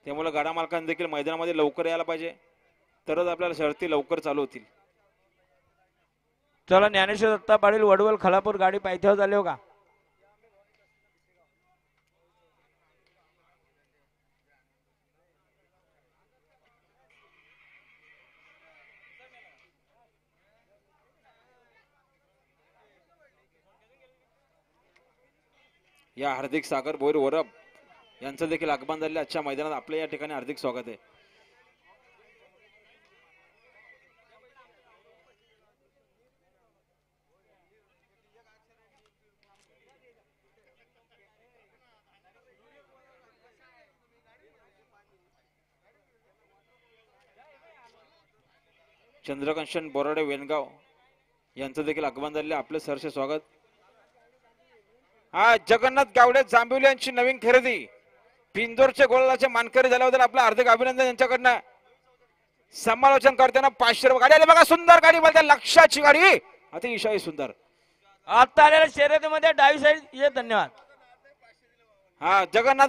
त्यामुळे गाडा मालकांनी देखील मैदानामध्ये लवकर यायला पाहिजे, तरच आपल्याला शर्ती लवकर चालू होतील. चला ज्ञानेश्वर दत्ता पाटील वडवल खलापूर गाडी पायथ्यावर झाली हो का. या हार्दिक सागर भोईर वरब यांचं देखील आगमन झाले आजच्या मैदानात. आपल्या या ठिकाणी हार्दिक स्वागत आहे. चंद्रकांत बोराडे वेनगाव यांचं देखील आगमन झाले. आपले सहर्ष स्वागत. हा जगन्नाथ गावडे जांभिवली यांची नवीन खरेदी पिंजोरचे गोलाचे मानकरी झाल्याबद्दल आपलं हार्दिक अभिनंदन. यांच्याकडनं समालोचन करताना 500 रुपये गाडी आली बघा. सुंदर गाडी बोलते, लक्षाची गाडी अतिशय सुंदर. आता आलेल्या शर्यतीमध्ये डावी साईड ये. धन्यवाद. हा जगन्नाथ